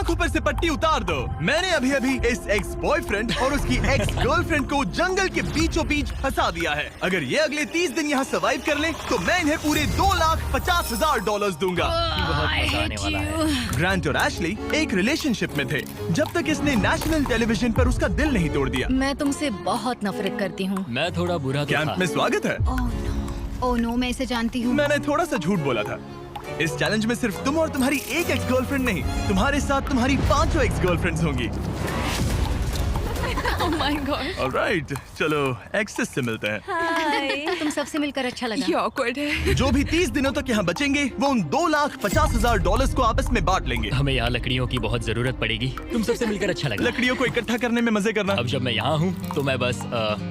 आंखों पर से पट्टी उतार दो। मैंने अभी अभी इस एक्स बॉयफ्रेंड और उसकी एक्स गर्लफ्रेंड को जंगल के बीचों बीच फंसा दिया है। अगर ये अगले 30 दिन यहाँ सर्वाइव कर ले तो मैं इन्हें पूरे $2,50,000 दूंगा। ग्रांट और एशली एक रिलेशनशिप में थे जब तक इसने नेशनल टेलीविजन पर उसका दिल नहीं तोड़ दिया। मैं तुमसे बहुत नफरत करती हूँ। मैं थोड़ा बुरा तो कैंप था। में स्वागत है। ओह नो, मैं इसे जानती हूँ। मैंने थोड़ा सा झूठ बोला था। इस चैलेंज में सिर्फ तुम और तुम्हारी एक एक्स गर्लफ्रेंड नहीं, तुम्हारे साथ तुम्हारी 5 एक्स गर्लफ्रेंड्स होंगी। Oh my God. ऑलराइट, चलो एक्सेस से मिलते हैं। हाय। तुम सबसे मिलकर अच्छा लगा। ये awkward है। जो भी 30 दिनों तक यहाँ बचेंगे वो उन $2,50,000 को आपस में बांट लेंगे। हमें यहाँ लकड़ियों की बहुत जरूरत पड़ेगी। तुम सबसे मिलकर अच्छा लगा। लकड़ियों को इकट्ठा करने में मजे करना। अब जब मैं यहाँ हूँ तो मैं बस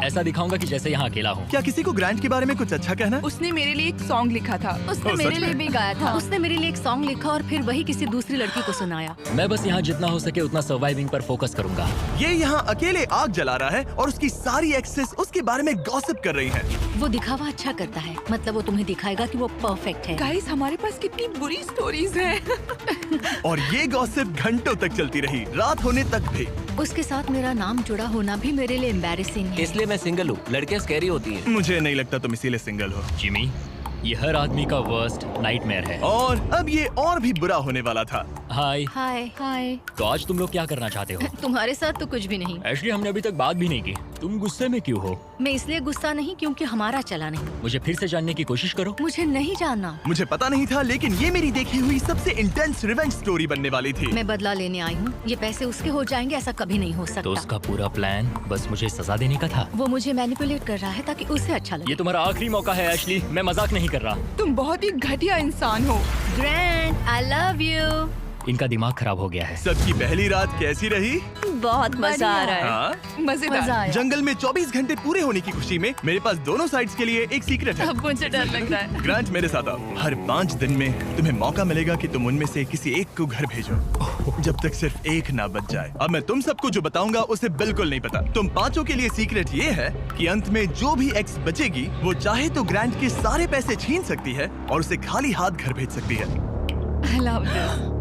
ऐसा दिखाऊंगा कि जैसे यहाँ अकेला हूँ। क्या किसी को ग्रांट के बारे में कुछ अच्छा कहना है? उसने मेरे लिए एक सॉन्ग लिखा था। उसने ओह, मेरे सच लिए में? भी गाया था। उसने मेरे लिए एक सॉन्ग लिखा और फिर वही किसी दूसरी लड़की को सुनाया। मैं बस यहाँ जितना हो सके उतना सर्वाइविंग पर फोकस करूंगा। ये यहाँ अकेले आग जला रहा है और उसकी सारी एक्सेस उसके बारे में गॉसिप कर रही हैं। वो दिखावा अच्छा करता है, मतलब वो तुम्हें दिखाएगा कि वो परफेक्ट है। गाइस, हमारे पास कितनी बुरी स्टोरीज हैं। और ये गॉसिप घंटों तक चलती रही, रात होने तक भी। उसके साथ मेरा नाम जुड़ा होना भी मेरे लिए एम्बैरेसिंग है। इसलिए मैं सिंगल हूँ। लड़कियाँ स्कैरी होती हैं। मुझे नहीं लगता तुम इसीलिए सिंगल हो। जिमी, ये हर आदमी का वर्स्ट नाइटमेयर है। और अब ये और भी बुरा होने वाला था। हाय। हाय हाय। तो आज तुम लोग क्या करना चाहते हो? तुम्हारे साथ तो कुछ भी नहीं। एक्चुअली हमने अभी तक बात भी नहीं की। तुम गुस्से में क्यों हो? मैं इसलिए गुस्सा नहीं क्योंकि हमारा चला नहीं। मुझे फिर से जानने की कोशिश करो। मुझे नहीं जानना। मुझे पता नहीं था, लेकिन ये मेरी देखी हुई सबसे इंटेंस रिवेंज स्टोरी बनने वाली थी। मैं बदला लेने आई हूँ। ये पैसे उसके हो जाएंगे ऐसा कभी नहीं हो तो सकता। उसका पूरा प्लान बस मुझे सजा देने का था। वो मुझे मैनिपुलेट कर रहा है ताकि उसे अच्छा लगे। ये तुम्हारा आखिरी मौका है एशली, मैं मजाक नहीं कर रहा। तुम बहुत ही घटिया इंसान हो। Grand, I love you. इनका दिमाग खराब हो गया है। सबकी पहली रात कैसी रही? बहुत मजा आ रहा है। हाँ? मजेदार। मजा आया। जंगल में 24 घंटे पूरे होने की खुशी में मेरे पास दोनों साइड्स के लिए एक सीक्रेट है। अब मुझे डर लग रहा है। ग्रांट, मेरे साथ आओ। हर 5 दिन में तुम्हें मौका मिलेगा कि तुम उनमें से किसी एक को घर भेजो, जब तक सिर्फ एक ना बच जाए। अब मैं तुम सबको जो बताऊंगा उसे बिल्कुल नहीं पता। तुम 5 के लिए सीक्रेट ये है कि अंत में जो भी एक्स बचेगी वो चाहे तो ग्रांट के सारे पैसे छीन सकती है और उसे खाली हाथ घर भेज सकती है। I love this.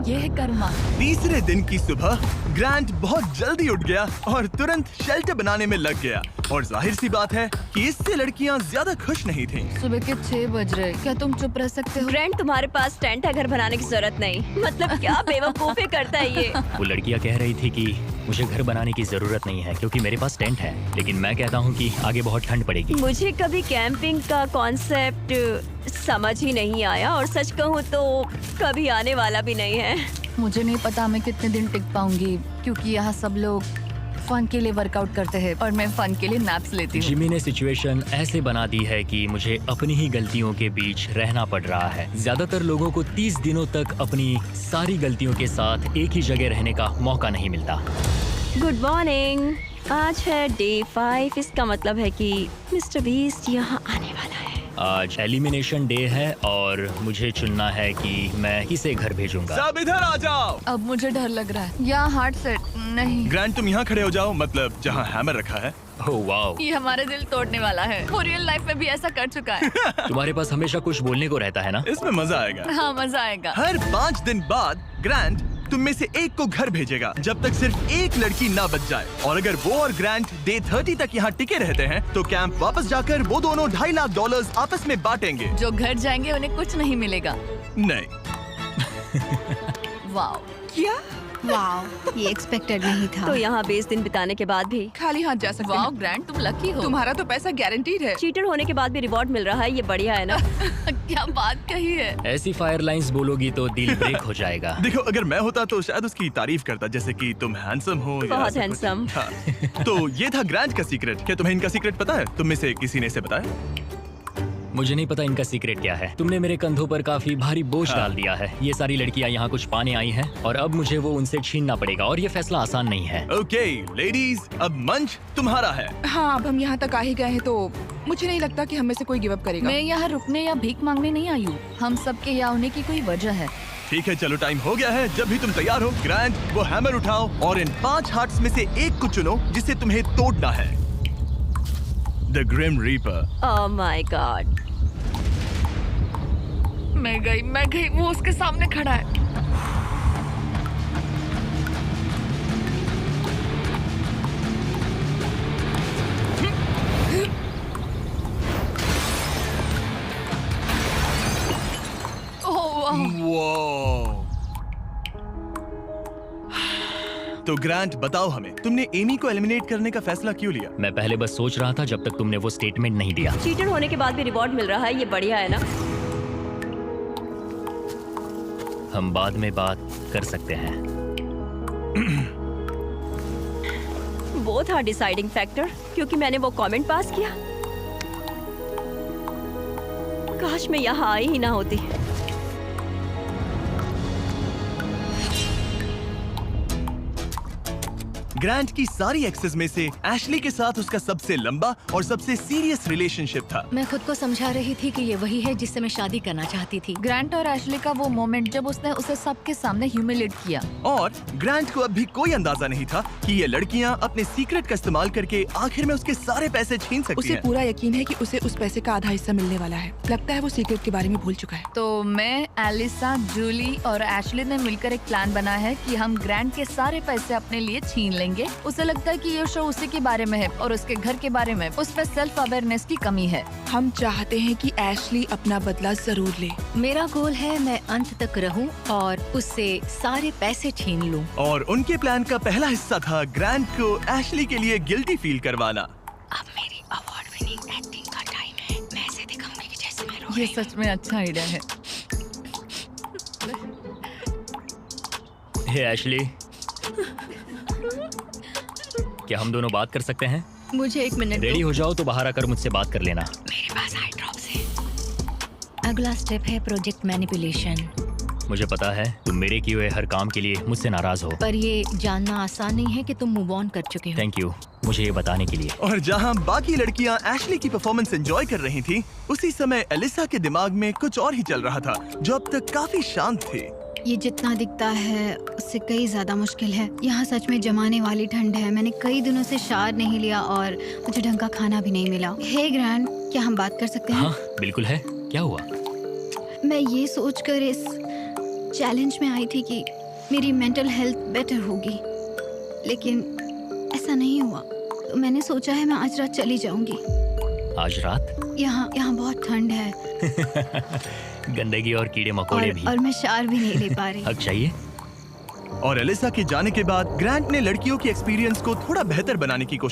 ये है कर्मा। तीसरे दिन की सुबह ग्रांट बहुत जल्दी उठ गया और तुरंत शेल्टर बनाने में लग गया। और जाहिर सी बात है कि इससे लड़कियां ज्यादा खुश नहीं थीं। सुबह के 6 बज रहे, क्या तुम चुप रह सकते हो? ग्रैंड, तुम्हारे पास टेंट है, घर बनाने की जरूरत नहीं। मतलब क्या बेवकूफी करता है ये। वो लड़कियां कह रही थी कि मुझे घर बनाने की जरूरत नहीं है क्योंकि मेरे पास टेंट है, लेकिन मैं कहता हूँ कि आगे बहुत ठंड पड़ेगी। मुझे कभी कैंपिंग का कॉन्सेप्ट समझ ही नहीं आया और सच कहूँ तो कभी आने वाला भी नहीं है। मुझे नहीं पता मैं कितने दिन टिक पाऊंगी क्योंकि यहाँ सब लोग फन के लिए वर्कआउट करते हैं और मैं फन के लिए नैप्स लेती हूँ। जिमी ने सिचुएशन ऐसे बना दी है कि मुझे अपनी ही गलतियों के बीच रहना पड़ रहा है। ज्यादातर लोगों को 30 दिनों तक अपनी सारी गलतियों के साथ एक ही जगह रहने का मौका नहीं मिलता। Good morning. आज है डे 5। इसका मतलब है कि मिस्टर बीस्ट यहाँ आने वाला है। आज एलिमिनेशन डे है और मुझे चुनना है कि मैं किसे घर भेजूंगा। सब इधर आ जाओ। अब मुझे डर लग रहा है। यहाँ हार्ट सेट नहीं। ग्रांट, तुम यहाँ खड़े हो जाओ, मतलब जहाँ हैमर रखा है। ओह वाओ, ये हमारे दिल तोड़ने वाला है। वो रियल लाइफ में भी ऐसा कर चुका है। तुम्हारे पास हमेशा कुछ बोलने को रहता है ना। इसमें मजा आएगा। हाँ, मजा आएगा। हर 5 दिन बाद ग्रांट तुम में से एक को घर भेजेगा जब तक सिर्फ एक लड़की ना बच जाए। और अगर वो और ग्रांट डे 30 तक यहाँ टिके रहते हैं तो कैंप वापस जाकर वो दोनों $2.5 लाख आपस में बांटेंगे। जो घर जाएंगे उन्हें कुछ नहीं मिलेगा। नहीं। वाओ, क्या? वाओ, ये एक्सपेक्टेड नहीं था। तो यहाँ 20 दिन बिताने के बाद भी खाली हाथ जा सकते वाओ हैं। ग्रैंड, तुम लकी हो। तुम्हारा तो पैसा गारंटीड है। चीटर होने के बाद भी रिवॉर्ड मिल रहा है, ये बढ़िया है ना। क्या बात कही है। ऐसी फायर लाइंस बोलोगी तो दिल ब्रेक हो जाएगा। देखो, अगर मैं होता तो शायद उसकी तारीफ करता, जैसे कि तुम हैंडसम हो या बहुत ऐसा कुछ। handsome। हाँ। तो ये था ग्रांट का सीक्रेट। क्या तुम्हें इनका सीक्रेट पता है? तुम में से किसी ने इसे बताया? मुझे नहीं पता इनका सीक्रेट क्या है। तुमने मेरे कंधों पर काफी भारी बोझ डाल दिया है। ये सारी लड़कियां यहाँ कुछ पाने आई हैं और अब मुझे वो उनसे छीनना पड़ेगा और ये फैसला आसान नहीं है। ओके लेडीज, अब मंच तुम्हारा है। हाँ, अब हम यहाँ तक आ ही गए हैं तो मुझे नहीं लगता कि हम में से कोई गिव अप करेगा। मैं यहाँ रुकने या भीख मांगने नहीं आई हूँ। हम सबके यहाँ होने की कोई वजह है। ठीक है, चलो टाइम हो गया है। जब भी तुम तैयार हो ग्रांट, वो हैमर उठाओ और इन 5 हार्ट्स में से एक को चुनो जिसे तुम्हें तोड़ना है। The grim reaper. Oh my god. मैं गई, वो उसके सामने खड़ा है। तो ग्रांट बताओ हमें, तुमने एमी को एलिमिनेट करने का फैसला क्यों लिया? मैं पहले बस सोच रहा था जब तक तुमने वो स्टेटमेंट नहीं दिया। चीटर होने के बाद भी रिवॉर्ड मिल रहा है, ये बढ़िया है ना? हम बाद में बात कर सकते हैं। वो था डिसाइडिंग फैक्टर, क्योंकि मैंने वो कमेंट पास किया। काश मैं यहाँ आई ही ना होती। ग्रांट की सारी एक्सेस में से एशली के साथ उसका सबसे लंबा और सबसे सीरियस रिलेशनशिप था। मैं खुद को समझा रही थी कि ये वही है जिससे मैं शादी करना चाहती थी। ग्रांट और एशली का वो मोमेंट जब उसने उसे सबके सामने ह्यूमिलेट किया। और ग्रांट को अब भी कोई अंदाजा नहीं था कि ये लड़कियां अपने सीक्रेट का इस्तेमाल करके आखिर में उसके सारे पैसे छीन सकती उसे हैं। पूरा यकीन है कि उसे उस पैसे का आधा हिस्सा मिलने वाला है। लगता है वो सीक्रेट के बारे में भूल चुका है। तो मैं, एलिसा, जूली और एशली ने मिलकर एक प्लान बना है कि हम ग्रांट के सारे पैसे अपने लिए छीन लेंगे। उसे लगता है कि ये शो उसी के बारे में है और उसके घर के बारे में। उसमें सेल्फ अवेयरनेस की कमी है। हम चाहते हैं कि एशली अपना बदला जरूर ले। मेरा गोल है मैं अंत तक रहूं और उससे सारे पैसे छीन लूं। और उनके प्लान का पहला हिस्सा था ग्रांट को एशली के लिए गिल्टी फील करवाना। अब मेरी अवार्ड विनिंग एक्टिंग का टाइम है। मैं ऐसे दिखाऊंगी कि जैसे मैं रो ये रही हूं। सच में अच्छा आइडिया है। हे एशली, क्या हम दोनों बात कर सकते हैं? मुझे 1 मिनट रेडी दो। हो जाओ तो बाहर आकर मुझसे बात कर लेना। मेरे पास आई ड्रॉप्स है। अगला स्टेप है प्रोजेक्ट मैनिपुलेशन। मुझे पता है तुम मेरे किए हुए हर काम के लिए मुझसे नाराज हो। पर ये जानना आसान नहीं है कि तुम मूव ऑन कर चुके हो। थैंक यू मुझे ये बताने के लिए। और जहां बाकी लड़कियां एशली की परफॉर्मेंस एंजॉय कर रही थी, उसी समय एलिसा के दिमाग में कुछ और ही चल रहा था, जो अब तक काफी शांत थे। ये जितना दिखता है उससे कई ज्यादा मुश्किल है। यहाँ सच में जमाने वाली ठंड है। मैंने कई दिनों से शावर नहीं लिया और मुझे ढंग का खाना भी नहीं मिला। हे ग्रैंड, क्या हम बात कर सकते हैं? हाँ बिल्कुल है, क्या हुआ? मैं ये सोचकर इस चैलेंज में आई थी कि मेरी मेंटल हेल्थ बेटर होगी, लेकिन ऐसा नहीं हुआ। तो मैंने सोचा है मैं आज रात चली जाऊंगी। आज रात? यहाँ बहुत ठंड है गंदगी और कीड़े मकोड़े भी। और मैं शावर भी नहीं ले पा रही। हक चाहिए। और एलिसा के जाने के बाद ग्रांट ने लड़कियों की एक्सपीरियंस को थोड़ा बेहतर बनाने की कोशिश